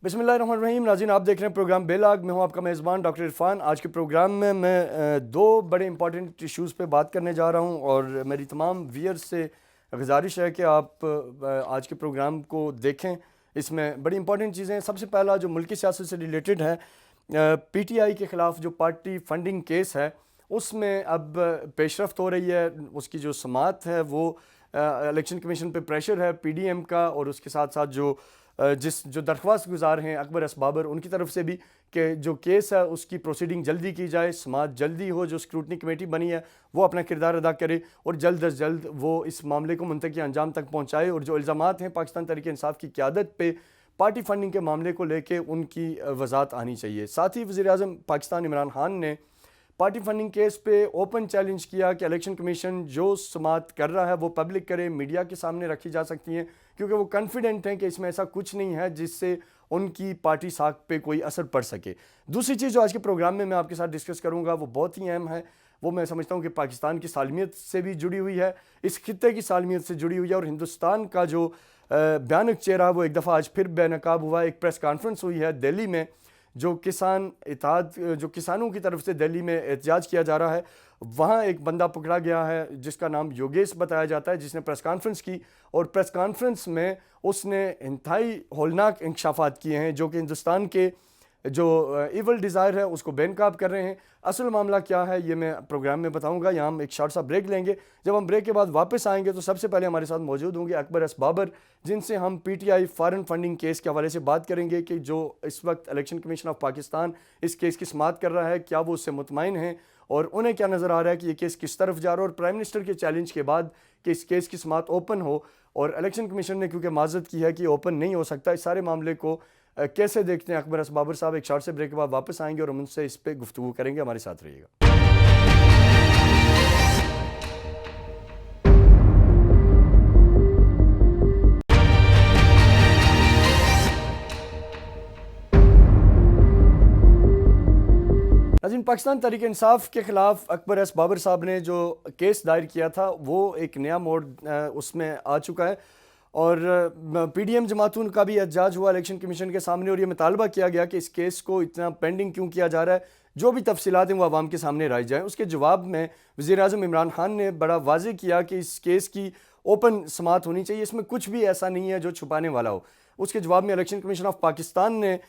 बिस्मिल्लाहिर्रहमानिर्रहीम। नाज़रीन, आप देख रहे हैं प्रोग्राम बेलाग। मैं हूं आपका मेज़बान डॉक्टर इरफान। आज के प्रोग्राम में मैं दो बड़े इंपॉर्टेंट इश्यूज़ पे बात करने जा रहा हूं और मेरी तमाम व्यूअर्स से गुजारिश है कि आप आज के प्रोग्राम को देखें। इसमें बड़ी इंपॉर्टेंट चीज़ें, सबसे पहला जो मुल्की सियासत से रिलेटेड है, PTI के ख़िलाफ़ जो पार्टी फंडिंग केस है उसमें अब पेशरफ्त हो रही है। उसकी जो समाअत है वो इलेक्शन कमीशन पे प्रेशर है PDM का, और उसके साथ साथ जो दरख्वास्त गुजार हैं अकबर असबाबर, उनकी तरफ से भी कि जो केस है उसकी प्रोसीडिंग जल्दी की जाए, समाअत जल्दी हो, जो स्क्रूटनी कमेटी बनी है वो अपना किरदार अदा करे और जल्द अज जल्द वो इस मामले को मुंतकी अंजाम तक पहुँचाए। और जो इल्ज़ामात हैं पाकिस्तान तहरीक इंसाफ की क़यादत पे पार्टी फंडिंग के मामले को लेके उनकी वजाहत आनी चाहिए। साथ ही वज़ीर-ए-आज़म पाकिस्तान इमरान खान ने पार्टी फंडिंग केस पे ओपन चैलेंज किया कि इलेक्शन कमीशन जो समाअत कर रहा है वो पब्लिक करे, मीडिया के सामने रखी जा सकती हैं, क्योंकि वो कॉन्फिडेंट हैं कि इसमें ऐसा कुछ नहीं है जिससे उनकी पार्टी साख पे कोई असर पड़ सके। दूसरी चीज़ जो आज के प्रोग्राम में मैं आपके साथ डिस्कस करूंगा वो बहुत ही अहम है। वो मैं समझता हूँ कि पाकिस्तान की सालमियत से भी जुड़ी हुई है, इस खित्ते की सालमियत से जुड़ी हुई है, और हिंदुस्तान का जो भयानक चेहरा वो एक दफ़ा आज फिर बेनकाब हुआ। एक प्रेस कॉन्फ्रेंस हुई है दिल्ली में, जो किसानों की तरफ से दिल्ली में एहतजाज किया जा रहा है, वहाँ एक बंदा पकड़ा गया है जिसका नाम योगेश बताया जाता है, जिसने प्रेस कॉन्फ्रेंस की, और प्रेस कॉन्फ्रेंस में उसने इंतहाई होलनाक इंकशाफात किए हैं जो कि हिंदुस्तान के जो इवल डिज़ायर है उसको बेनकाब कर रहे हैं। असल मामला क्या है ये मैं प्रोग्राम में बताऊंगा। यहाँ हम एक शॉर्ट सा ब्रेक लेंगे। जब हम ब्रेक के बाद वापस आएंगे तो सबसे पहले हमारे साथ मौजूद होंगे अकबर असबाबर, जिनसे हम PTI फॉरेन फंडिंग केस के हवाले से बात करेंगे कि जो इस वक्त इलेक्शन कमीशन ऑफ पाकिस्तान इस केस की समाअत कर रहा है, क्या वो उससे मुतमईन हैं और उन्हें क्या नज़र आ रहा है कि ये केस किस तरफ जा रहा है। और प्राइम मिनिस्टर के चैलेंज के बाद कि इस केस की समाअत ओपन हो, और इलेक्शन कमीशन ने क्योंकि माजरत की है कि ओपन नहीं हो सकता, इस सारे मामले को कैसे देखते हैं अकबर असबाबर साहब। एक शॉर्ट से ब्रेक के बाद वापस आएंगे और हम उनसे इस पे गुफ्तगू करेंगे। हमारे साथ रहिएगा। नाज़रीन, पाकिस्तान तहरीक इंसाफ के ख़िलाफ़ अकबर असबाबर साहब ने जो केस दायर किया था वो एक नया मोड़ उसमें आ चुका है, और PDM जमातून का भी एहतजाज हुआ इलेक्शन कमीशन के सामने, और ये मुतालबा किया गया कि इस केस को इतना पेंडिंग क्यों किया जा रहा है, जो भी तफसीलात हैं वो आवाम के सामने लाई जाएँ। उसके जवाब में वज़ीर-ए-आज़म इमरान खान ने बड़ा वाज़ेह किया कि इस केस की ओपन समाअत होनी चाहिए, इसमें कुछ भी ऐसा नहीं है जो छुपाने वाला हो। उसके जवाब में इलेक्शन कमीशन ऑफ पाकिस्तान ने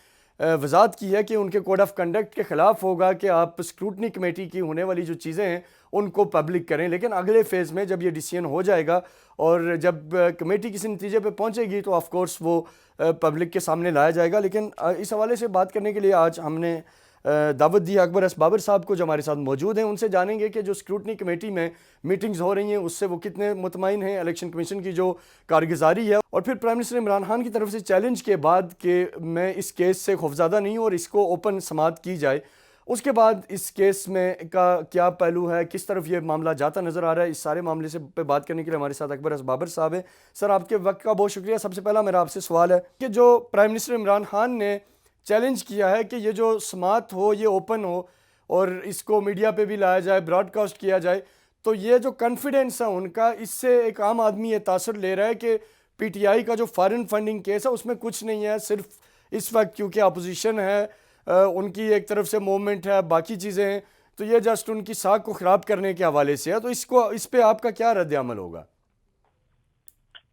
वजाहत की है कि उनके कोड ऑफ कंडक्ट के ख़िलाफ़ होगा कि आप स्क्रूटनी कमेटी की होने वाली जो चीज़ें हैं उनको पब्लिक करें, लेकिन अगले फ़ेज़ में जब ये डिसीजन हो जाएगा और जब कमेटी किसी नतीजे पे पहुंचेगी तो ऑफ कोर्स वो पब्लिक के सामने लाया जाएगा। लेकिन इस हवाले से बात करने के लिए आज हमने दावत दी अकबर असबाबर साहब को, जो हमारे साथ मौजूद हैं। उनसे जानेंगे कि जो स्क्रूटनी कमेटी में मीटिंग्स हो रही हैं उससे वो कितने मुतमईन हैं, इलेक्शन कमीशन की जो कारगुजारी है, और फिर प्राइम मिनिस्टर इमरान खान की तरफ से चैलेंज के बाद कि मैं इस केस से खौफज़दा नहीं हूँ और इसको ओपन समाअत की जाए। उसके बाद इस केस में का क्या पहलू है, किस तरफ ये मामला जाता नज़र आ रहा है, इस सारे मामले से पे बात करने के लिए हमारे साथ अकबर असबाबर साहब हैं। सर, आपके वक्त का बहुत शुक्रिया। सबसे पहला मेरा आपसे सवाल है कि जो प्राइम मिनिस्टर इमरान खान ने चैलेंज किया है कि ये जो समाअत हो ये ओपन हो और इसको मीडिया पे भी लाया जाए, ब्रॉडकास्ट किया जाए, तो ये जो कॉन्फिडेंस है उनका, इससे एक आम आदमी ये तासर ले रहा है कि PTI का जो फॉरेन फंडिंग केस है उसमें कुछ नहीं है, सिर्फ इस वक्त क्योंकि अपोजिशन है, उनकी एक तरफ से मूवमेंट है, बाकी चीज़ें हैं, तो ये जस्ट उनकी साख को ख़राब करने के हवाले से है। तो इस पे आपका क्या रद्द अमल होगा?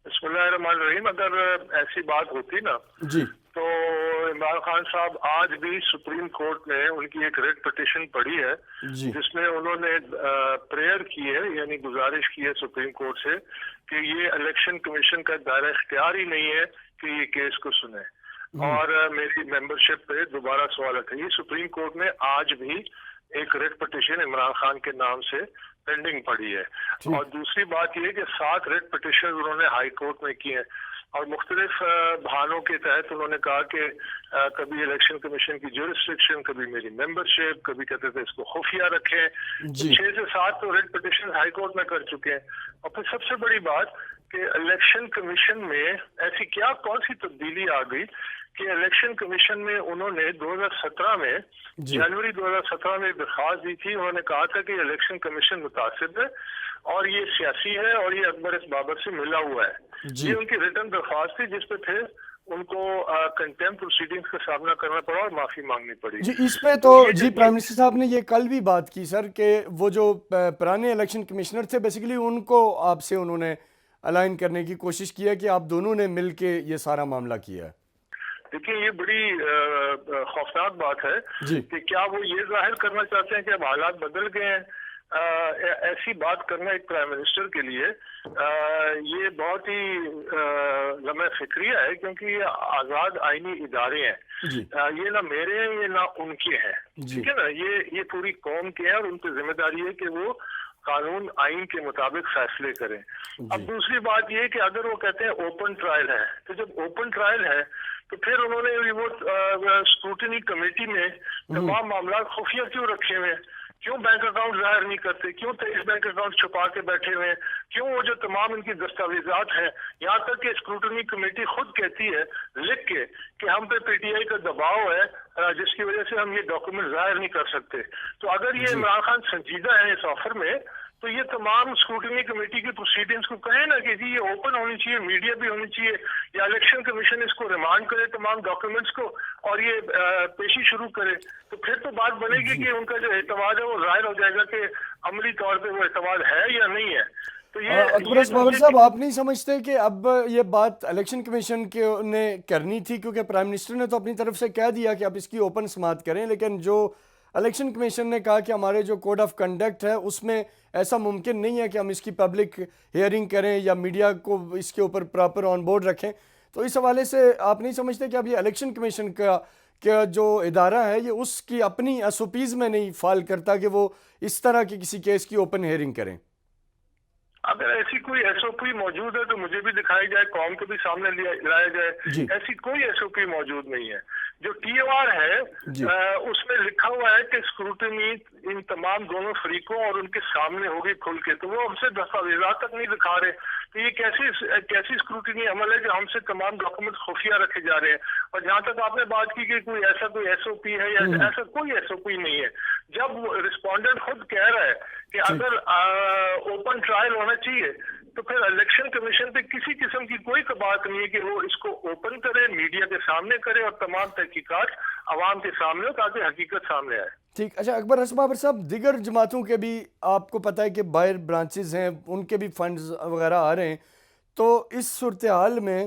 बिस्मिल्लाहिर्रहमानिर्रहीम। अगर ऐसी बात होती ना जी, तो इमरान खान साहब आज भी सुप्रीम कोर्ट में उनकी एक रेड पिटिशन पड़ी है जिसमें उन्होंने प्रेयर की है, यानी गुजारिश की है सुप्रीम कोर्ट से कि ये इलेक्शन कमीशन का दायरा इख्तियार ही नहीं है कि ये केस को सुने, और मेरी मेंबरशिप पे दोबारा सवाल है। ये सुप्रीम कोर्ट में आज भी एक रेड पिटिशन इमरान खान के नाम से पेंडिंग पड़ी है। और दूसरी बात यह कि 7 रेड पिटिशन उन्होंने हाई कोर्ट में की हैं, और मुख्तलिफ बहानों के तहत उन्होंने कहा कि कभी इलेक्शन कमीशन की ज्यूरिसडिक्शन, कभी मेरी मेंबरशिप, कभी कहते थे इसको खुफिया रखें। 6 से 7 तो रेड पिटिशन हाई कोर्ट में कर चुके हैं। और फिर सबसे बड़ी बात कि इलेक्शन कमीशन में ऐसी क्या कौन सी तब्दीली आ गई कि इलेक्शन कमीशन में उन्होंने 2017 में जनवरी 2017 में दरख्वास्त दी थी। उन्होंने कहा था कि इलेक्शन कमीशन मुतासिब है और ये सियासी है और ये अकबर असबाबर से मिला हुआ है। ये उनकी रिटर्न दरख्वास्त थी जिस पे फिर ان کو کنٹمپٹ پروسیڈنگز کا سامنا کرنا پڑا اور معافی مانگنی پڑی. جی اس پہ تو جی پرائم منسٹر صاحب نے یہ کل بھی بات کی سر کہ وہ جو پرانے الیکشن کمشنر تھے بیسیکلی ان کو آپ سے انہوں نے الائن کرنے کی کوشش کی ہے کہ آپ دونوں نے مل کے یہ سارا معاملہ کیا ہے. دیکھیں یہ بڑی خوفناک بات ہے کہ کیا وہ یہ ظاہر کرنا چاہتے ہیں کہ اب حالات بدل گئے ہیں. ایسی بات کرنا ایک پرائم منسٹر کے لیے یہ بہت ہی لمحہ فکریہ ہے، کیونکہ یہ آزاد آئینی ادارے ہیں. یہ نہ میرے ہیں یہ نہ ان کے ہیں، ٹھیک ہے نا. یہ پوری قوم کے ہیں اور ان کی ذمہ داری ہے کہ وہ قانون آئین کے مطابق فیصلے کریں. اب دوسری بات یہ کہ اگر وہ کہتے ہیں اوپن ٹرائل ہے، تو جب اوپن ٹرائل ہے تو پھر انہوں نے وہ اسکروٹنی کمیٹی میں تمام معاملات خفیہ کیوں رکھے ہوئے ہیں؟ کیوں بینک اکاؤنٹ ظاہر نہیں کرتے؟ کیوں 23 بینک اکاؤنٹ چھپا کے بیٹھے ہوئے ہیں؟ کیوں وہ جو تمام ان کی دستاویزات ہیں، یہاں تک کہ اسکروٹنی کمیٹی خود کہتی ہے لکھ کے کہ ہم پہ پی ٹی آئی کا دباؤ ہے جس کی وجہ سے ہم یہ ڈاکومنٹ ظاہر نہیں کر سکتے. تو اگر یہ عمران خان سنجیدہ ہے اس آفر میں تو یہ تمام اسکروٹنی کمیٹی کی پروسیڈنگز کو کہیں نا کہ جی یہ اوپن ہونی چاہیے، میڈیا بھی ہونی چاہیے، یا الیکشن کمیشن اس کو ریمانڈ کرے تمام ڈاکیومنٹس کو اور یہ پیشی شروع کرے. تو پھر تو بات بنے گی کہ ان کا جو اعتماد ہے وہ ظاہر ہو جائے گا کہ عملی طور پہ وہ اعتماد ہے یا نہیں ہے. تو اکبر بابر صاحب آپ نہیں سمجھتے کہ اب یہ بات الیکشن کمیشن نے کرنی تھی، کیونکہ پرائم منسٹر نے تو اپنی طرف سے کہہ دیا کہ آپ اس کی اوپن سماعت کریں، لیکن جو الیکشن کمیشن نے کہا کہ ہمارے جو کوڈ آف کنڈکٹ ہے اس میں ایسا ممکن نہیں ہے کہ ہم اس کی پبلک ہیئرنگ کریں یا میڈیا کو اس کے اوپر پراپر آن بورڈ رکھیں. تو اس حوالے سے آپ نہیں سمجھتے کہ اب یہ الیکشن کمیشن کا جو ادارہ ہے یہ اس کی اپنی ایس او پیز میں نہیں فال کرتا کہ وہ اس طرح کی کسی کیس کی اوپن ہیئرنگ کریں؟ اگر ایسی کوئی ایس او پی موجود ہے تو مجھے بھی دکھائی جائے، قوم کے بھی سامنے لایا جائے. ایسی کوئی ایس او پی موجود نہیں ہے. جو ٹی او آر ہے اس میں لکھا ہوا ہے کہ اسکروٹنی ان تمام دونوں فریقوں اور ان کے سامنے ہوگی کھل کے. تو وہ ہم سے دستاویزات تک نہیں دکھا رہے. تو یہ کیسی اسکروٹنی عمل ہے کہ ہم سے تمام ڈاکومنٹ خفیہ رکھے جا رہے ہیں. اور جہاں تک آپ نے بات کی کہ کوئی ایس او پی ہے یا ایسا کوئی ایس او پی نہیں ہے. جب رسپونڈنٹ خود کہہ رہا ہے کہ اگر اوپن ٹرائل ہونا چاہیے تو پھر الیکشن کمیشن پہ کسی قسم کی کوئی بات نہیں ہے کہ وہ اس کو اوپن کرے، میڈیا کے سامنے کرے اور تمام تحقیقات عوام کے سامنے ہو تاکہ حقیقت سامنے آئے. ٹھیک. اچھا اکبر حسن بابر صاحب، دیگر جماعتوں کے بھی آپ کو پتہ ہے کہ باہر برانچز ہیں، ان کے بھی فنڈز وغیرہ آ رہے ہیں. تو اس صورتحال میں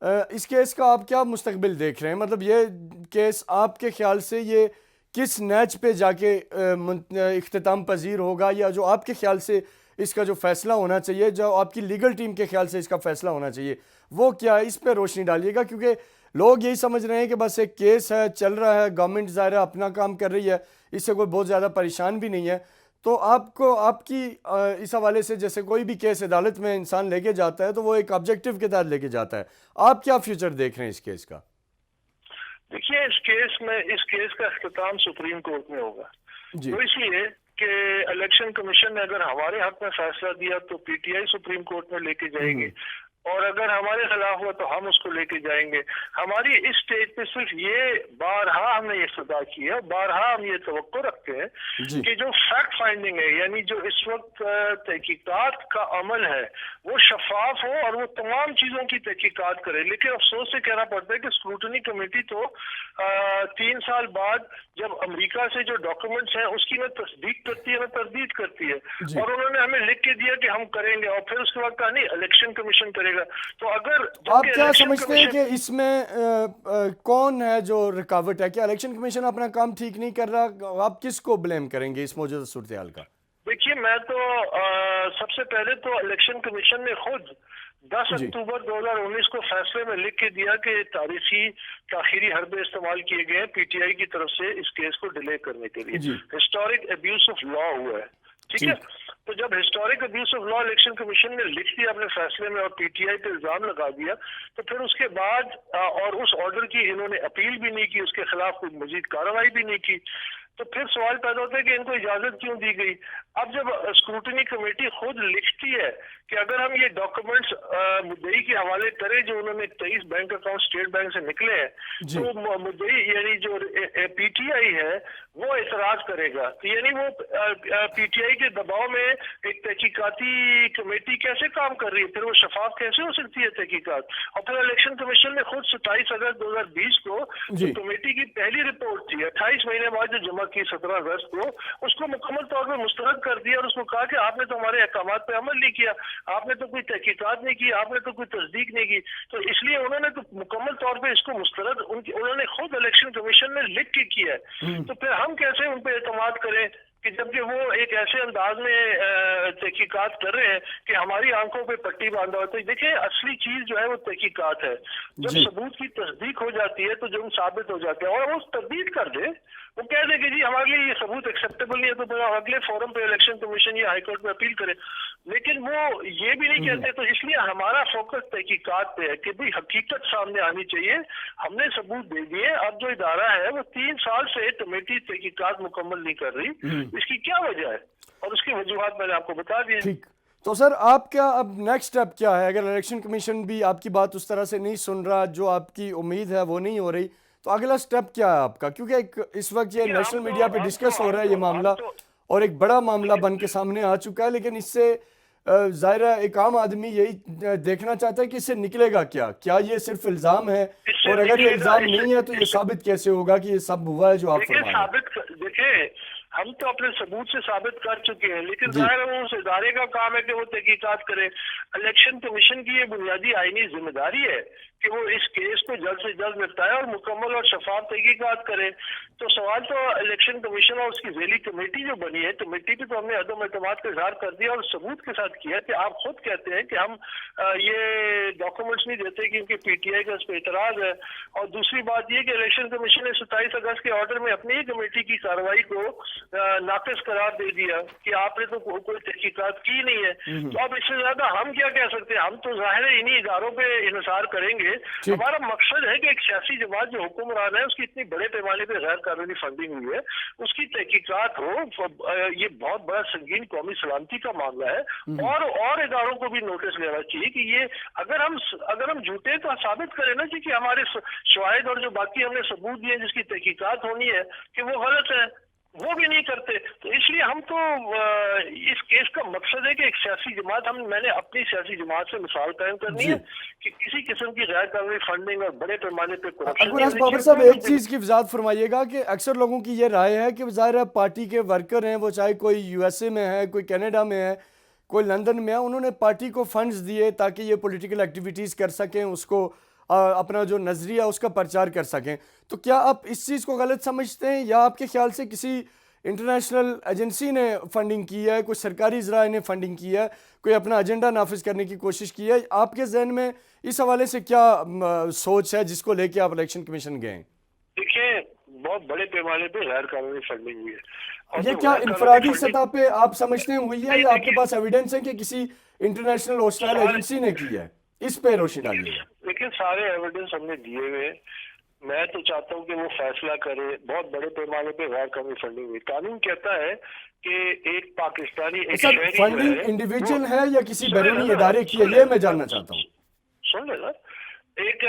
اس کیس کا آپ کیا مستقبل دیکھ رہے ہیں؟ مطلب یہ کیس آپ کے خیال سے یہ کس نیچ پہ جا کے اختتام پذیر ہوگا، یا جو آپ کے خیال سے اس کا جو فیصلہ ہونا چاہیے، جو آپ کی لیگل ٹیم کے خیال سے اس کا فیصلہ ہونا چاہیے، وہ کیا ہے؟ اس پہ روشنی ڈالیے گا، کیونکہ لوگ یہی سمجھ رہے ہیں کہ بس ایک کیس ہے، چل رہا ہے، گورنمنٹ ظاہر ہے اپنا کام کر رہی ہے، اس سے کوئی بہت زیادہ پریشان بھی نہیں ہے. تو آپ کی اس حوالے سے جیسے کوئی بھی کیس عدالت میں انسان لے کے جاتا ہے تو وہ ایک آبجیکٹیو کے تحت لے کے جاتا ہے. آپ کیا فیوچر دیکھ رہے ہیں اس کیس کا؟ دیکھیے اس کیس کا اختتام سپریم کورٹ میں ہوگا. تو اس لیے کہ الیکشن کمیشن نے اگر ہمارے حق میں فیصلہ دیا تو P T I supreme court میں لے کے جائیں گے، اور اگر ہمارے خلاف ہوا تو ہم اس کو لے کے جائیں گے. ہماری اس سٹیج پہ صرف یہ بارہا ہم نے یہ استدعا کی ہے، بارہا ہم یہ توقع رکھتے ہیں کہ جو فیکٹ فائنڈنگ ہے، یعنی جو اس وقت تحقیقات کا عمل ہے، وہ شفاف ہو اور وہ تمام چیزوں کی تحقیقات کرے. لیکن افسوس سے کہنا پڑتا ہے کہ اسکروٹنی کمیٹی تو 3 سال بعد جب امریکہ سے جو ڈاکومنٹس ہیں اس کی نہ تصدیق کرتی ہے نہ تردید کرتی ہے. اور انہوں نے ہمیں لکھ کے دیا کہ ہم کریں گے، اور پھر اس کے بعد کہا نہیں الیکشن کمیشن کرے گا. تو اگر آپ کیا سمجھتے ہیں کہ اس میں کون ہے جو رکاوٹ ہے؟ کہ الیکشن کمیشن اپنا کام ٹھیک نہیں کر رہا؟ آپ کس کو بلیم کریں گے اس موجودہ صورتحال کا؟ دیکھیے میں تو سب سے پہلے تو الیکشن کمیشن نے خود 10 اکتوبر 2019 کو فیصلے میں لکھ کے دیا کہ تاریخی تاخیری حربے استعمال کیے گئے ہیں پی ٹی آئی کی طرف سے اس کیس کو ڈیلے کرنے کے لیے. ہسٹورک ابیوز آف لا ہوا ہے، ٹھیک ہے. تو جب historic abuse of law election commission نے لکھ دیا اپنے فیصلے میں اور پی ٹی آئی پہ الزام لگا دیا، تو پھر اس کے بعد اور اس آرڈر کی انہوں نے اپیل بھی نہیں کی، اس کے خلاف کوئی مزید کارروائی بھی نہیں کی. तो फिर सवाल पैदा होता है कि इनको इजाजत क्यों दी गई। अब जब स्क्रूटनी कमेटी खुद लिखती है कि अगर हम ये डॉक्यूमेंट्स मुद्दई के हवाले करें जो उन्होंने 23 बैंक अकाउंट स्टेट बैंक से निकले हैं, तो मुद्दई यानी जो पीटीआई है वो एतराज करेगा। तो यानी वो पीटीआई के दबाव में एक तहकीकाती कमेटी कैसे काम कर रही है, फिर वो शफाफ कैसे हो सकती है तहकीकात। और फिर इलेक्शन कमीशन ने खुद 27 अगस्त 2020 को जो कमेटी की पहली रिपोर्ट थी 28 महीने बाद जो जमा की 17 अगस्त को, उसको मुकम्मल तौर पर मुस्तरद कर दिया और उसको कहा कि आपने तो हमारे अहकामात पे अमल नहीं किया, आपने तो कोई तहकीकात नहीं की, आपने तो कोई तस्दीक नहीं की। तो इसलिए उन्होंने तो मुकम्मल तौर पे इसको मुस्तरद उन्होंने खुद इलेक्शन कमीशन ने लिख के किया है। तो फिर हम कैसे उन पे एतमाद करें कि जबकि वो एक ऐसे अंदाज में तहकीकात कर रहे हैं कि हमारी आंखों पे पट्टी बांधा हो। तो देखिए असली चीज जो है वो तहकीकात है। जब सबूत की तस्दीक हो जाती है तो जुर्म साबित हो जाते हैं और वो तस्दीक कर दे, वो कह दे कि जी हमारे लिए ये सबूत एक्सेप्टेबल नहीं है, तो फिर अगले फोरम पे इलेक्शन कमीशन या हाईकोर्ट में अपील करे। लेकिन वो ये भी नहीं कहते। तो इसलिए हमारा फोकस तहकीकात पे है कि भाई हकीकत सामने आनी चाहिए। हमने सबूत दे दिए, अब जो इदारा है वो 3 साल से कमेटी तहकीकात मुकम्मल नहीं कर रही, इसकी क्या वजह है और उसकी वजूहात मैंने आपको बता दी। ठीक, तो सर आप क्या अब नेक्स्ट स्टेप क्या है? अगर इलेक्शन कमीशन भी आपकी बात उस तरह से नहीं सुन रहा, जो आपकी उम्मीद है वो नहीं हो रही, तो अगला स्टेप क्या है आपका? क्योंकि इस वक्त ये नेशनल मीडिया पे डिस्कस हो रहा है ये मामला और एक बड़ा मामला बन के सामने आ चुका है, लेकिन इससे ज़ाहिर है एक आम आदमी यही देखना चाहता है कि इससे निकलेगा क्या। क्या ये सिर्फ इल्ज़ाम है, और अगर ये इल्ज़ाम नहीं है तो ये साबित कैसे होगा कि ये सब हुआ है जो आप फरमा रहे हैं? देखिए हम तो अपने सबूत से साबित कर चुके हैं, लेकिन जाहिर है वो उस इदारे का काम है कि वो तहकीकात करे। इलेक्शन कमीशन की ये बुनियादी आईनी जिम्मेदारी है कि वो इस केस को जल्द से जल्द निपटाए और मुकम्मल और शफाफ तहकीकात करे। तो सवाल तो इलेक्शन कमीशन और उसकी ज़ेली कमेटी जो बनी है, कमेटी पे तो हमने अदम एतमाद का इजहार कर दिया और सबूत के साथ किया कि आप खुद कहते हैं कि हम ये डॉक्यूमेंट्स नहीं देते क्योंकि पीटीआई का इस पर एतराज है। और दूसरी बात ये कि इलेक्शन कमीशन ने 27 अगस्त के ऑर्डर में अपनी ही कमेटी की कार्रवाई को नाक़िस करार दे दिया कि आपने तो कोई तहकीकात की नहीं है। तो अब इससे ज्यादा हम क्या कह सकते हैं? हम तो जाहिर है इन्हीं इदारों पे इन्हिसार करेंगे। हमारा मकसद है कि एक सियासी जमात जो हुक्मरान है उसकी इतनी बड़े पैमाने पे गैर कानूनी फंडिंग हुई है, उसकी तहकीकात हो। ये बहुत बड़ा संगीन कौमी सलामती का मामला है और इदारों को भी नोटिस लेना चाहिए कि ये अगर हम झूठे तो साबित करें ना कि हमारे शवाहिद और जो बाकी हमने सबूत दिए जिसकी तहकीकात होनी है कि वो गलत है, वो भी नहीं करते। तो इसलिए हम तो इस केस का मकसद है कि एक सियासी जमात मैंने अपनी सियासी जमात से मिसाल कायम करनी है कि किसी किस्म की गैर कानूनी फंडिंग और बड़े पैमाने पे करप्शन। बाबर साहब एक चीज़ की वजाहत फरमाइएगा कि अक्सर लोगों की ये राय है कि ज़ाहिर है पार्टी के वर्कर हैं, वो चाहे कोई यूएसए में है, कोई कनाडा में है, कोई लंदन में है, उन्होंने पार्टी को फंड्स दिए ताकि ये पॉलिटिकल एक्टिविटीज़ कर सकें, उसको अपना जो नज़रिया उसका प्रचार कर सकें। तो क्या आप इस चीज़ को गलत समझते हैं या आपके ख्याल से किसी इंटरनेशनल एजेंसी ने फंडिंग की है, कोई सरकारी ज़राए ने फंडिंग की है, कोई अपना एजेंडा नाफिज करने की कोशिश की है? आपके जहन में इस हवाले से क्या सोच है जिसको लेके आप इलेक्शन कमीशन गए? देखिए बहुत बड़े पैमाने पे गैर कानूनी फंडिंग हुई है। ये क्या इंफरादी सतह पे आप समझते हैं हुई है या आपके पास एविडेंस है कि किसी इंटरनेशनल हॉस्टाइल एजेंसी ने की है? इस पे रोशनी डालिए। लेकिन सारे एविडेंस हमने दिए हुए। मैं तो चाहता हूँ कि वो फैसला करे। बहुत बड़े पैमाने पे गैर कानूनी फंडिंग हुई। कानून कहता है कि एक पाकिस्तानी फंडिंग इंडिविजुअल है या किसी बैरूनी इदारे की है, ये मैं जानना चाहता हूँ। सुन लेना, एक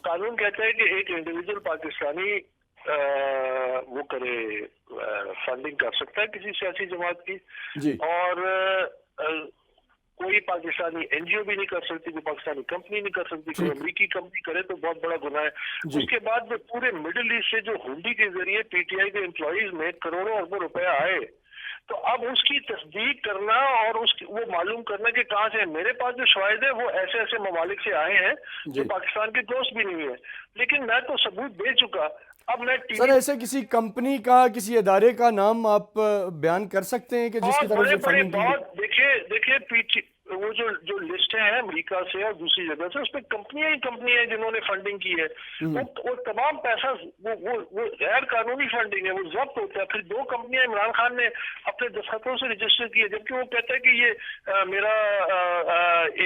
कानून कहता है कि एक इंडिविजुअल पाकिस्तानी वो करे फंडिंग कर सकता है किसी सियासी जमात की, और कोई पाकिस्तानी एनजीओ भी नहीं कर सकती, कोई पाकिस्तानी कंपनी नहीं कर सकती, कोई अमेरिकी कंपनी करे तो बहुत बड़ा गुनाह है। उसके बाद में पूरे मिडिल ईस्ट से जो हुंडी के जरिए पीटीआई के एम्प्लॉइज में करोड़ों अरबों रुपया आए, तो अब उसकी तस्दीक करना और वो मालूम करना कि कहाँ से है। मेरे पास जो शवाहिद है वो ऐसे ऐसे ममालिक से आए हैं जो पाकिस्तान के दोस्त भी नहीं है, लेकिन मैं तो सबूत दे चुका। अब मैं सर ऐसे किसी कंपनी का, किसी इदारे का नाम आप बयान कर सकते हैं कि जिसकी तरफ से फंडिंग की? देखिए वो जो लिस्टें हैं अमेरिका से और दूसरी जगह से, उसमें कंपनियां ही कंपनियां हैं जिन्होंने फंडिंग की है। वो तमाम पैसा वो गैर कानूनी फंडिंग है, वो जब्त होता है। फिर 2 कंपनियां इमरान खान ने अपने दस्तखतों से रजिस्टर की है, जबकि वो कहता है कि ये मेरा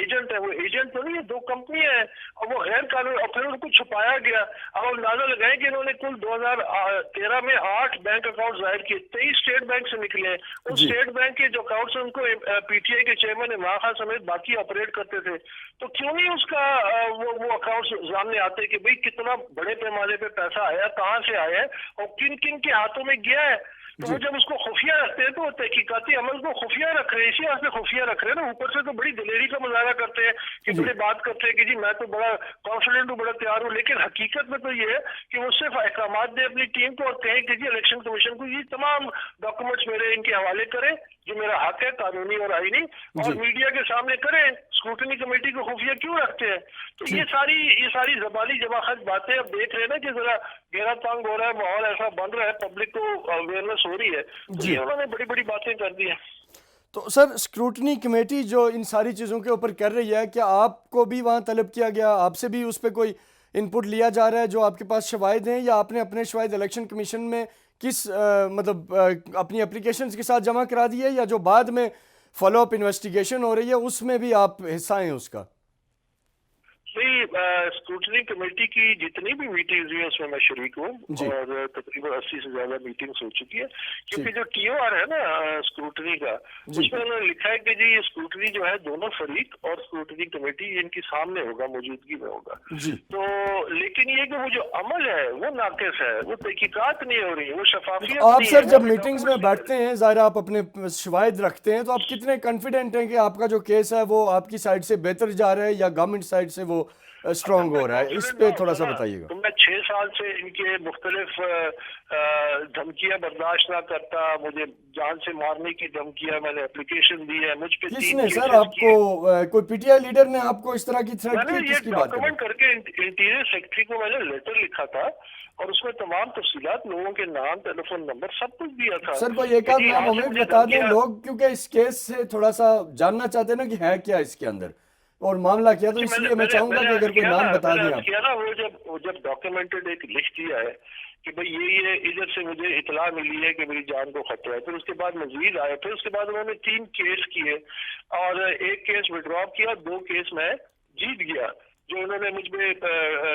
एजेंट है। वो एजेंट तो नहीं है, 2 कंपनियां हैं और वो गैर कानूनी, और फिर उनको छुपाया गया। अब हम अंदाजा लगाएं कि इन्होंने कुल 2013 में 8 बैंक अकाउंट जाहिर किए, 23 स्टेट बैंक से निकले हैं। उन स्टेट बैंक के जो अकाउंट है उनको पीटीआई के चेयरमैन इमरान खान समेत बाकी ऑपरेट करते थे। तो क्यों नहीं उसका वो अकाउंट सामने आते कि भाई कितना बड़े पैमाने पे पैसा आया, कहाँ से आया है और किन किन के हाथों में गया है। तो वो जब उसको खुफिया रखते हैं तो वो तहकीकाती अमल को खुफिया रख रहे हैं, इसी वास्ते खुफिया रख रहे हैं ना। ऊपर से तो बड़ी दिलेरी का मुजाहरा करते हैं कि बड़े बात करते हैं कि जी मैं तो बड़ा कॉन्फिडेंट हूँ, बड़ा तैयार हूँ, लेकिन हकीकत में तो ये है कि वो सिर्फ अहकामात दे अपनी टीम को और कहें कि जी इलेक्शन कमीशन को ये तमाम डॉक्यूमेंट्स मेरे इनके हवाले करें जो मेरा हक है कानूनी और आईनी, और मीडिया के सामने करें। स्क्रूटनी कमेटी को खुफिया क्यों रखते हैं? तो ये सारी ज़बानी जवाखत बातें अब देख रहे हैं ना कि जरा घेरा तंग हो रहा है, माहौल ऐसा बन रहा है, पब्लिक को अवेयरनेस हो रही है, तो ये उन्होंने बड़ी बड़ी बातें कर दी है। तो सर स्क्रूटनी कमेटी जो इन सारी चीज़ों के ऊपर कर रही है, क्या आपको भी वहाँ तलब किया गया, आपसे भी उस पर कोई इनपुट लिया जा रहा है जो आपके पास शवाहिद हैं, या आपने अपने शवाहिद इलेक्शन कमीशन में किस अपनी एप्लीकेशंस के साथ जमा करा दी है, या जो बाद में फॉलो अप इन्वेस्टिगेशन हो रही है उसमें भी आप हिस्सा हैं उसका? स्क्रूटनी कमेटी की जितनी भी मीटिंग्स हुई है उसमें मैं शरीक हूँ और तकरीबन 80 से ज्यादा मीटिंग्स हो चुकी है। क्योंकि जो TOR है ना स्क्रूटनी का, उसमें उन्होंने लिखा है कि जी ये स्क्रूटनी जो है दोनों फरीक और स्क्रूटनी कमेटी इनके सामने होगा, मौजूदगी में होगा। तो लेकिन ये कि वो जो अमल है वो नाकिस है, वो तहकीकात नहीं हो रही, वो शफाफियत आप नहीं सर है। जब मीटिंग्स में बैठते हैं, ज़ाहिर आप अपने शवाहिद रखते हैं, तो आप कितने कॉन्फिडेंट हैं कि आपका जो केस है वो आपकी साइड से बेहतर जा रहा है या गवर्नमेंट साइड से वो स्ट्रॉन्ग हो रहा है? इस पे थोड़ा सा बताइएगा। तो मैं 6 साल से इनके मुख्तलिफ धमकियां बर्दाश्त ना करता, मुझे जान से मारने की धमकियां, मैंने एप्लीकेशन दी है, मुझ पे किसने सर आपको, कोई PTI लीडर ने आपको इस तरह की थ्रेट की? मैंने ये डॉक्यूमेंट करके इंटीरियर सेक्रेटरी को मैंने लेटर लिखा था और उसमें तमाम तफसीलात, लोगों के नाम, टेलीफोन नंबर सब कुछ दिया था। सर कोई एक आध नाम हमें बता दें, लोग क्योंकि इस केस से थोड़ा सा जानना चाहते हैं ना कि है क्या इसके अंदर और मामला क्या, तो इसलिए मैं चाहूंगा कि अगर कोई नाम बता दें आप। किया ना, वो जब डॉक्यूमेंटेड एक लिस्ट दिया है कि भाई ये इधर से मुझे इतला मिली है कि मेरी जान को खतरा है, फिर उसके बाद मजीद आए, फिर उसके बाद उन्होंने 3 केस किए और 1 केस विड्रॉ किया, 2 केस में जीत गया जो उन्होंने मुझ में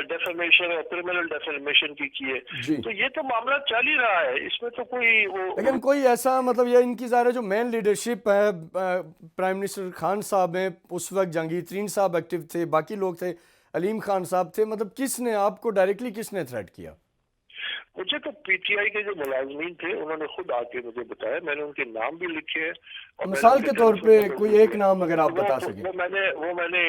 डेफेमेशन और क्रिमिनल डेफेमेशन की है। तो ये तो मामला चल ही रहा है, इसमें तो कोई लेकिन कोई ऐसा मतलब ये इनकी ज़ाहिर जो मेन लीडरशिप है, प्राइम मिनिस्टर खान साहब हैं, उस वक्त जहांगीर तरीन साहब एक्टिव थे, बाकी लोग थे, अलीम खान साहब थे, मतलब किसने आपको डायरेक्टली किसने थ्रेट किया? मुझे तो PTI के जो मुलाजमीन थे उन्होंने खुद आके मुझे बताया, मैंने उनके नाम भी लिखे हैं। मिसाल के तौर पे कोई एक नाम अगर आप बता सकें। वो मैंने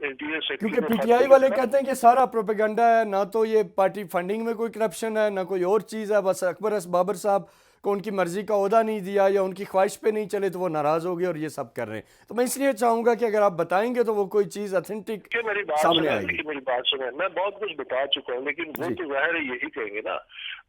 क्योंकि PTI वाले कहते हैं कि सारा प्रोपेगेंडा है, ना तो ये पार्टी फंडिंग में कोई करप्शन है, ना कोई और चीज़ है, बस अकबर बाबर साहब को उनकी मर्जी का ओहदा नहीं दिया या उनकी ख्वाहिश पे नहीं चले तो वो नाराज हो गए और ये सब कर रहे हैं। तो मैं इसलिए चाहूंगा कि अगर आप बताएंगे तो वो कोई चीज़ ऑथेंटिक सामने आएगी। मेरी बात सुने, मैं बहुत कुछ बता चुका हूँ, लेकिन वो तो जाहिर है यही कहेंगे ना।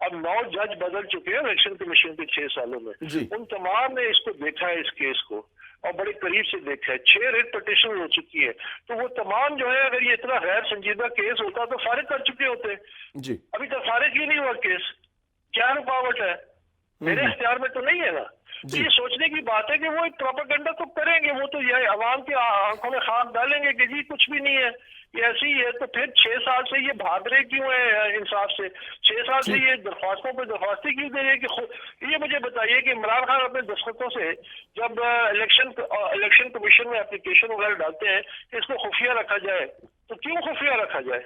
अब 9 जज बदल चुके हैं इलेक्शन कमीशन के 6 सालों में, उन तमाम ने इसको देखा है, इस केस को, और बड़े करीब से देखा है। 6 रेट पिटीशन हो चुकी है, तो वो तमाम जो है, अगर ये इतना गैर संजीदा केस होता तो फारिग कर चुके होते जी। अभी तक फारिग ही नहीं हुआ केस, क्या रुकावट है? मेरे इख्तियार में तो नहीं है ना। तो ये सोचने की बात है कि वो एक प्रोपेगेंडा तो करेंगे, वो तो ये अवाम की आंखों में खाक डालेंगे कि जी कुछ भी नहीं है, ये ऐसे ही है। तो फिर 6 साल से ये भाग रहे क्यों है इंसाफ से? 6 साल से ये दरख्वास्तों पर दरख्वास्तें क्यों दे रहे हैं? कि ये मुझे बताइए कि इमरान खान अपने दस्तखतों से जब इलेक्शन कमीशन में एप्लीकेशन वगैरह डालते हैं कि इसको खुफिया रखा जाए, तो क्यों खुफिया रखा जाए?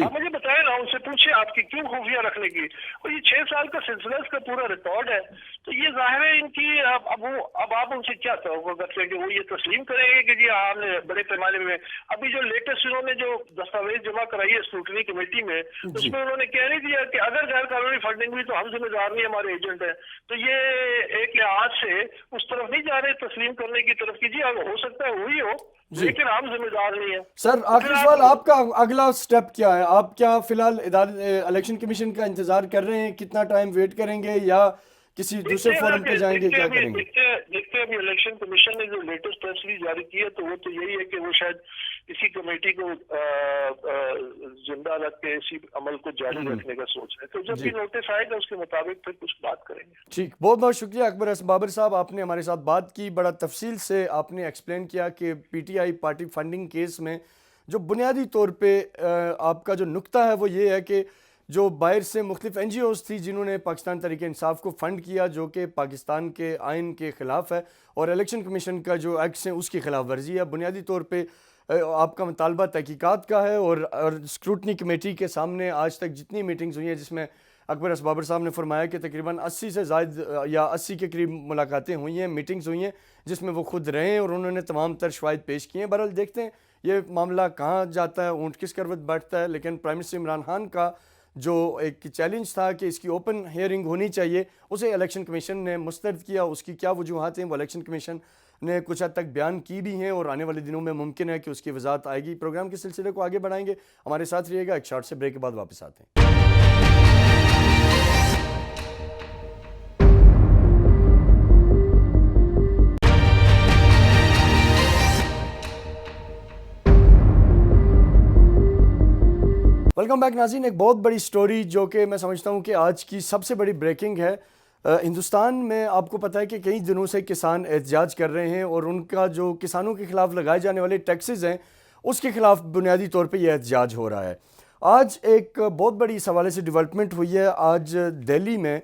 आप मुझे बताए ना, उनसे पूछे आपकी क्यों खुफिया रखने की। और ये 6 साल का सिलसिला, इसका पूरा रिकॉर्ड है। तो ये जाहिर है इनकी अब आप उनसे क्या तवक्को करते हैं कि वो ये तस्लीम करेंगे कि जी हमने बड़े पैमाने में। अभी जो लेटेस्ट उन्होंने जो दस्तावेज जमा कराई है स्क्रूटनी कमेटी में, उसमें उन्होंने कह नहीं दिया कि अगर गैर कानूनी फंडिंग हुई तो हम जिम्मेदार नहीं, हमारे एजेंट है। तो ये एक लिहाज से उस तरफ नहीं जा रहे तस्लीम करने की तरफ की जी हो सकता है हुई हो, लेकिन हम जिम्मेदार नहीं है। सर आखिरी सवाल, आपका अगला स्टेप क्या है? आप क्या फिलहाल इलेक्शन कमीशन का इंतजार कर रहे हैं? कितना टाइम वेट करेंगे या किसी दूसरे फोरम पे जाएंगे, क्या करेंगे? देखते हैं अभी इलेक्शन कमीशन ने जो लेटेस्ट प्रेस रिलीज जारी की है, तो वो तो यही है कि वो शायद इसी कमेटी को जिंदा रख के इसी अमल को जारी रखने का सोच है। तो जब भी नोटिस आएगा उसके मुताबिक फिर कुछ बात करेंगे। ठीक, बहुत बहुत शुक्रिया अकबर बाबर साहब, आपने हमारे साथ बात की, बड़ा तफसील से आपने एक्सप्लेन किया कि पीटीआई पार्टी फंडिंग केस में जो बुनियादी तौर पे आपका जो नुक्ता है वो ये है कि जो बाहर से मुख्तलिफ NGOs थी जिन्होंने पाकिस्तान तहरीक इंसाफ को फ़ंड किया, जो कि पाकिस्तान के आइन के ख़िलाफ़ है, और इलेक्शन कमीशन का जो एक्ट्स हैं उसकी खिलाफ वर्जी है। बुनियादी तौर पे आपका मुतालबा तहकीकात का है, और स्क्रूटनी कमेटी के सामने आज तक जितनी मीटिंग्स हुई हैं, जिसमें अकबर बाबर साहब ने फरमाया कि तकरीबन 80 से ज़ायद या 80 के करीब मुलाकातें हुई हैं, मीटिंग्स हुई हैं, जिसमें वो खुद रहे हैं और उन्होंने तमाम तर शवाहिद पेश किए हैं। बहरहाल देखते हैं ये मामला कहाँ जाता है, ऊँट किस करवट बैठता है। लेकिन प्राइम मिनिस्टर इमरान खान का जो एक चैलेंज था कि इसकी ओपन हियरिंग होनी चाहिए, उसे इलेक्शन कमीशन ने मुस्तरद किया। उसकी क्या वजूहात हैं वो इलेक्शन कमीशन ने कुछ हद तक बयान की भी हैं, और आने वाले दिनों में मुमकिन है कि उसकी वजाहत आएगी। प्रोग्राम के सिलसिले को आगे बढ़ाएंगे, हमारे साथ रहिएगा। एक शॉर्ट से ब्रेक के बाद वापस आते हैं। वेलकम बैक नाज़रीन। एक बहुत बड़ी स्टोरी जो कि मैं समझता हूँ कि आज की सबसे बड़ी ब्रेकिंग है। हिंदुस्तान में आपको पता है कि कई दिनों से किसान एहतजाज कर रहे हैं, और उनका जो किसानों के ख़िलाफ़ लगाए जाने वाले टैक्सेस हैं उसके ख़िलाफ़ बुनियादी तौर पे ये एहतजाज हो रहा है। आज एक बहुत बड़ी इस हवाले से डेवलपमेंट हुई है। आज दिल्ली में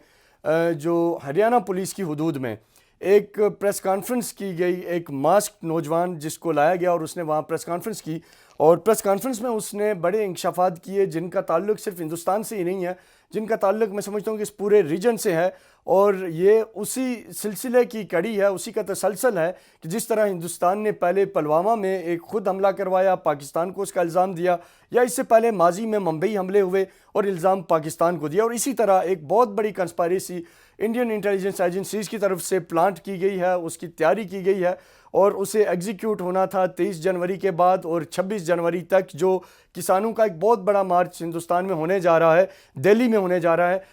जो हरियाणा पुलिस की हुदूद में एक प्रेस कॉन्फ्रेंस की गई। एक मास्क नौजवान जिसको लाया गया और उसने वहाँ प्रेस कॉन्फ्रेंस की, और प्रेस कॉन्फ्रेंस में उसने बड़े इंकशाफात किए जिनका ताल्लुक सिर्फ हिंदुस्तान से ही नहीं है, जिनका ताल्लुक मैं समझता हूँ कि इस पूरे रीजन से है। और ये उसी सिलसिले की कड़ी है, उसी का तसलसल है कि जिस तरह हिंदुस्तान ने पहले पुलवामा में एक खुद हमला करवाया, पाकिस्तान को उसका इल्ज़ाम दिया, या इससे पहले माजी में मुंबई हमले हुए और इल्ज़ाम पाकिस्तान को दिया, और इसी तरह एक बहुत बड़ी कंस्पायरेसी इंडियन इंटेलिजेंस एजेंसीज़ की तरफ से प्लांट की गई है, उसकी तैयारी की गई है, और उसे एग्जीक्यूट होना था 23 जनवरी के बाद। और 26 जनवरी तक जो किसानों का एक बहुत बड़ा मार्च हिंदुस्तान में होने जा रहा है, दिल्ली में होने जा रहा है,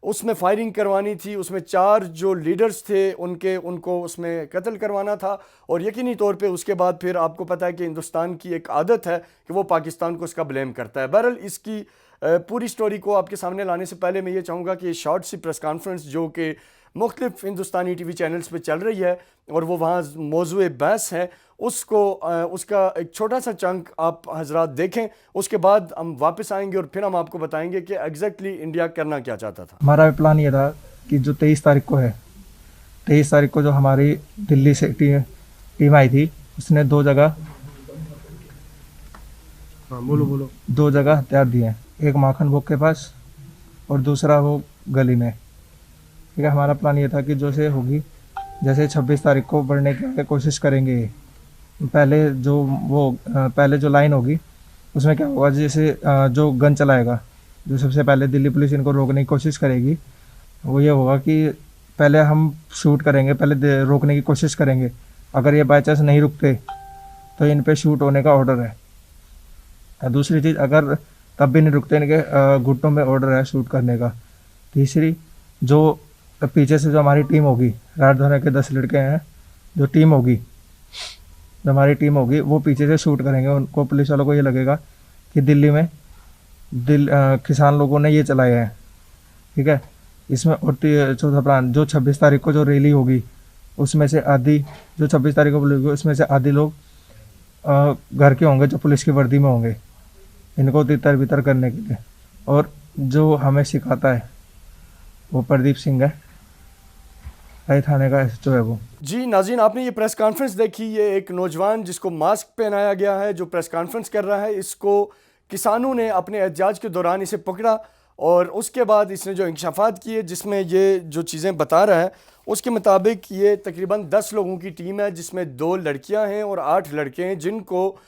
उसमें फायरिंग करवानी थी। उसमें 4 जो लीडर्स थे उनको उसमें कत्ल करवाना था, और यकीनी तौर पे उसके बाद फिर आपको पता है कि हिंदुस्तान की एक आदत है कि वो पाकिस्तान को उसका ब्लेम करता है। बहरहाल इसकी पूरी स्टोरी को आपके सामने लाने से पहले मैं ये चाहूँगा कि शॉर्ट सी प्रेस कॉन्फ्रेंस जो कि मुख्तलिफ हिंदुस्तानी TV चैनल्स पे चल रही है और वो वहाँ मौजूए बहस है, उसका एक छोटा सा चंक आप हजरात देखें। उसके बाद हम वापस आएंगे और फिर हम आपको बताएंगे कि एग्जैक्टली इंडिया करना क्या चाहता था। हमारा भी प्लान ये था कि जो 23 तारीख को है, 23 तारीख को जो हमारी दिल्ली से टीम आई थी, उसने 2 जगह दो जगह हथियार दिए हैं, एक माखन भोग के पास और दूसरा वो गली में। ठीक है, हमारा प्लान ये था कि जो से होगी, जैसे 26 तारीख को बढ़ने की कोशिश करेंगे। पहले जो लाइन होगी उसमें क्या होगा, जैसे जो गन चलाएगा, जो सबसे पहले दिल्ली पुलिस इनको रोकने की कोशिश करेगी, वो ये होगा कि पहले हम शूट करेंगे, पहले रोकने की कोशिश करेंगे। अगर ये बाई चांस नहीं रुकते तो इन पे शूट होने का ऑर्डर है। दूसरी चीज़, अगर तब भी नहीं रुकते, इनके घुटनों में ऑर्डर है शूट करने का। तीसरी, जो पीछे से जो हमारी टीम होगी, राजधानी के 10 लड़के हैं, जो हमारी टीम होगी वो पीछे से शूट करेंगे। उनको, पुलिस वालों को ये लगेगा कि दिल्ली में किसान लोगों ने ये चलाया है। ठीक है, इसमें और चौथा प्लान, जो 26 तारीख को जो रैली होगी उसमें से आधी, जो 26 तारीख को होगी उसमें से आधी लोग घर के होंगे जो पुलिस की वर्दी में होंगे, इनको तितर बितर करने के लिए। और जो हमें सिखाता है वो प्रदीप सिंह है, थाने का जो है वो। जी नाज़रीन, आपने ये प्रेस कॉन्फ्रेंस देखी। ये एक नौजवान जिसको मास्क पहनाया गया है जो प्रेस कॉन्फ्रेंस कर रहा है, इसको किसानों ने अपने एहतजाज के दौरान इसे पकड़ा, और उसके बाद इसने जो इंकशाफात किए जिसमें ये जो चीज़ें बता रहा है उसके मुताबिक ये तकरीबन 10 लोगों की टीम है, जिसमें 2 लड़कियां हैं और 8 लड़के हैं, जिनको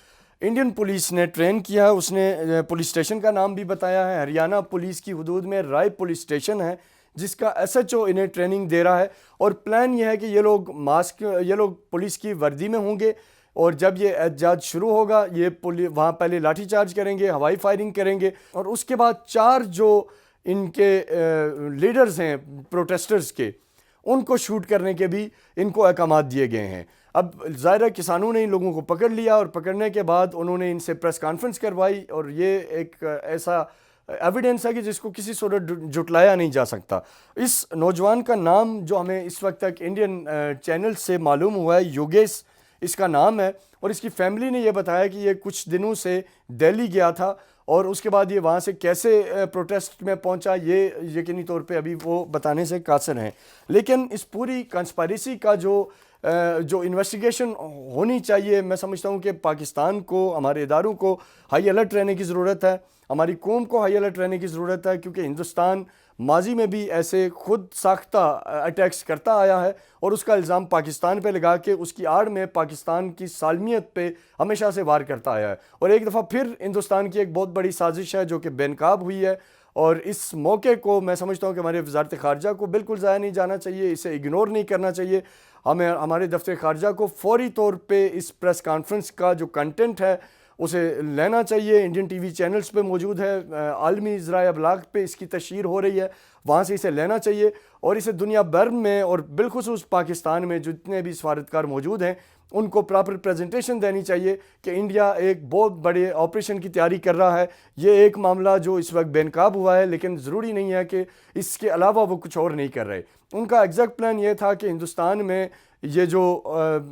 इंडियन पुलिस ने ट्रेन किया है। उसने पुलिस स्टेशन का नाम भी बताया है, हरियाणा पुलिस की हुदूद में राय पुलिस स्टेशन है, जिसका SHO इन्हें ट्रेनिंग दे रहा है। और प्लान ये है कि ये लोग पुलिस की वर्दी में होंगे, और जब ये एहतजाज शुरू होगा ये वहाँ पहले लाठी चार्ज करेंगे, हवाई फायरिंग करेंगे, और उसके बाद 4 जो ان کے لیڈرز ہیں پروٹیسٹرز کے, ان کو شوٹ کرنے کے بھی ان کو احکامات دیے گئے ہیں. اب ظاہر ہے کسانوں نے ان لوگوں کو پکڑ لیا, اور پکڑنے کے بعد انہوں نے ان سے پریس کانفرنس کروائی, اور یہ ایک ایسا ایویڈنس ہے کہ جس کو کسی صورت جھٹلایا نہیں جا سکتا. اس نوجوان کا نام جو ہمیں اس وقت تک انڈین چینل سے معلوم ہوا ہے, یوگیش اس کا نام ہے, اور اس کی فیملی نے یہ بتایا کہ یہ کچھ دنوں سے دہلی گیا تھا, اور اس کے بعد یہ وہاں سے کیسے پروٹیسٹ میں پہنچا یہ یقینی طور پہ ابھی وہ بتانے سے قاصر ہیں. لیکن اس پوری کنسپائریسی کا جو انویسٹیگیشن ہونی چاہیے, میں سمجھتا ہوں کہ پاکستان کو, ہمارے اداروں کو ہائی الرٹ رہنے کی ضرورت ہے, ہماری قوم کو ہائی الرٹ رہنے کی ضرورت ہے, کیونکہ ہندوستان ماضی میں بھی ایسے خود ساختہ اٹیکس کرتا آیا ہے, اور اس کا الزام پاکستان پہ لگا کے اس کی آڑ میں پاکستان کی سالمیت پہ ہمیشہ سے وار کرتا آیا ہے. اور ایک دفعہ پھر ہندوستان کی ایک بہت بڑی سازش ہے جو کہ بے نقاب ہوئی ہے, اور اس موقع کو میں سمجھتا ہوں کہ ہمارے وزارت خارجہ کو بالکل ضائع نہیں جانا چاہیے, اسے اگنور نہیں کرنا چاہیے. ہمارے دفتر خارجہ کو فوری طور پہ اس پریس کانفرنس کا جو کنٹینٹ ہے اسے لینا چاہیے. انڈین ٹی وی چینلز پہ موجود ہے, عالمی ذرائع ابلاغ پہ اس کی تشہیر ہو رہی ہے, وہاں سے اسے لینا چاہیے, اور اسے دنیا بھر میں اور بالخصوص پاکستان میں جتنے بھی سفارتکار موجود ہیں ان کو پراپر پریزنٹیشن دینی چاہیے کہ انڈیا ایک بہت بڑے آپریشن کی تیاری کر رہا ہے. یہ ایک معاملہ جو اس وقت بے نقاب ہوا ہے, لیکن ضروری نہیں ہے کہ اس کے علاوہ وہ کچھ اور نہیں کر رہے. ان کا ایگزیکٹ پلان یہ تھا کہ ہندوستان میں یہ جو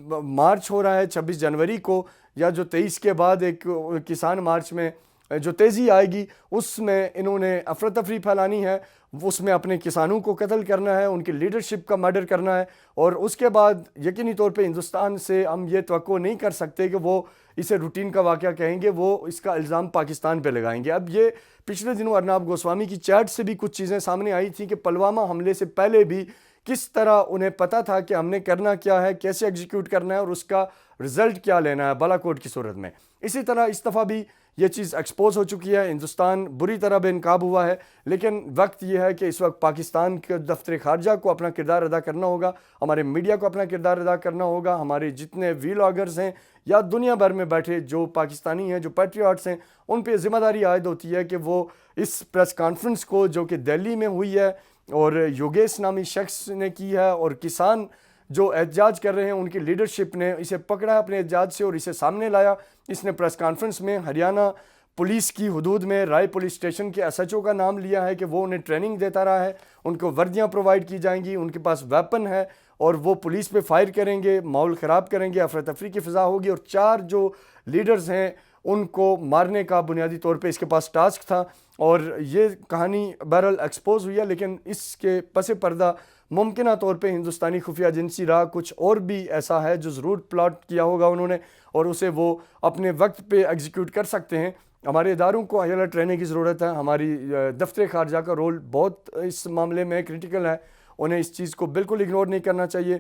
مارچ ہو رہا ہے 26 جنوری کو, یا جو 23 کے بعد ایک کسان مارچ میں جو تیزی آئے گی, اس میں انہوں نے افراتفری پھیلانی ہے, اس میں اپنے کسانوں کو قتل کرنا ہے, ان کی لیڈرشپ کا مرڈر کرنا ہے, اور اس کے بعد یقینی طور پہ ہندوستان سے ہم یہ توقع نہیں کر سکتے کہ وہ اسے روٹین کا واقعہ کہیں گے, وہ اس کا الزام پاکستان پہ لگائیں گے. اب یہ پچھلے دنوں ارناب گوسوامی کی چیٹ سے بھی کچھ چیزیں سامنے آئی تھیں کہ پلوامہ حملے سے پہلے بھی کس طرح انہیں پتہ تھا کہ ہم نے کرنا کیا ہے, کیسے ایگزیکیوٹ کرنا ہے, اور اس کا رزلٹ کیا لینا ہے بالاکوٹ کی صورت میں. اسی طرح اس دفعہ بھی یہ چیز ایکسپوز ہو چکی ہے, ہندوستان بری طرح بے نقاب ہوا ہے, لیکن وقت یہ ہے کہ اس وقت پاکستان کے دفتر خارجہ کو اپنا کردار ادا کرنا ہوگا, ہمارے میڈیا کو اپنا کردار ادا کرنا ہوگا, ہمارے جتنے ویلاگرز ہیں یا دنیا بھر میں بیٹھے جو پاکستانی ہیں, جو پیٹریاٹس ہیں, ان پہ ذمہ داری عائد ہوتی ہے کہ وہ اس پریس کانفرنس کو جو کہ دہلی میں ہوئی ہے اور یوگیش نامی شخص نے کی ہے, اور کسان جو احتجاج کر رہے ہیں ان کی لیڈرشپ نے اسے پکڑا اپنے احتجاج سے اور اسے سامنے لایا. اس نے پریس کانفرنس میں ہریانہ پولیس کی حدود میں رائے پولیس اسٹیشن کے ایس ایچ او کا نام لیا ہے کہ وہ انہیں ٹریننگ دیتا رہا ہے, ان کو وردیاں پرووائڈ کی جائیں گی, ان کے پاس ویپن ہے, اور وہ پولیس پہ فائر کریں گے, ماحول خراب کریں گے, افراتفری کی فضا ہوگی, اور 4 جو لیڈرز ہیں ان کو مارنے کا بنیادی طور پہ اس کے پاس ٹاسک تھا. اور یہ کہانی بہرحال ایکسپوز ہوئی ہے, لیکن اس کے پس پردہ ممکنہ طور پہ ہندوستانی خفیہ ایجنسی رہا کچھ اور بھی ایسا ہے جو ضرور پلاٹ کیا ہوگا انہوں نے, اور اسے وہ اپنے وقت پہ ایگزیکیوٹ کر سکتے ہیں. ہمارے اداروں کو ہائی الرٹ رہنے کی ضرورت ہے, ہماری دفتر خارجہ کا رول بہت اس معاملے میں کرٹیکل ہے, انہیں اس چیز کو بالکل اگنور نہیں کرنا چاہیے.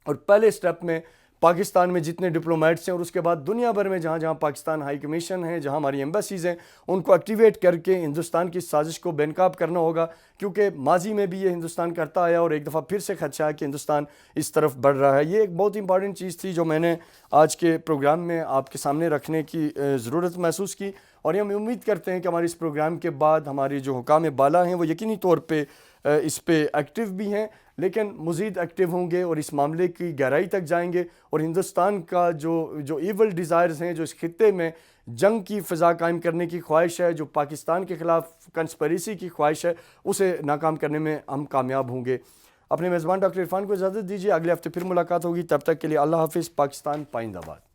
اور پہلے سٹیپ میں پاکستان میں جتنے ڈپلومیٹس ہیں اور اس کے بعد دنیا بھر میں جہاں جہاں پاکستان ہائی کمیشن ہے, جہاں ہماری ایمبیسیز ہیں, ان کو ایکٹیویٹ کر کے ہندوستان کی سازش کو بے نقاب کرنا ہوگا, کیونکہ ماضی میں بھی یہ ہندوستان کرتا آیا اور ایک دفعہ پھر سے خدشہ ہے کہ ہندوستان اس طرف بڑھ رہا ہے. یہ ایک بہت امپارٹنٹ چیز تھی جو میں نے آج کے پروگرام میں آپ کے سامنے رکھنے کی ضرورت محسوس کی, اور ہم امید کرتے ہیں کہ ہمارے اس پروگرام کے بعد ہماری جو حکام بالا ہیں وہ یقینی طور پہ اس پہ ایکٹیو بھی ہیں, لیکن مزید ایکٹیو ہوں گے اور اس معاملے کی گہرائی تک جائیں گے, اور ہندوستان کا جو ایول ڈیزائرز ہیں, جو اس خطے میں جنگ کی فضا قائم کرنے کی خواہش ہے, جو پاکستان کے خلاف کنسپریسی کی خواہش ہے, اسے ناکام کرنے میں ہم کامیاب ہوں گے. اپنے میزبان ڈاکٹر عرفان کو اجازت دیجیے, اگلے ہفتے پھر ملاقات ہوگی, تب تک کے لیے اللہ حافظ. پاکستان پائندہ باد.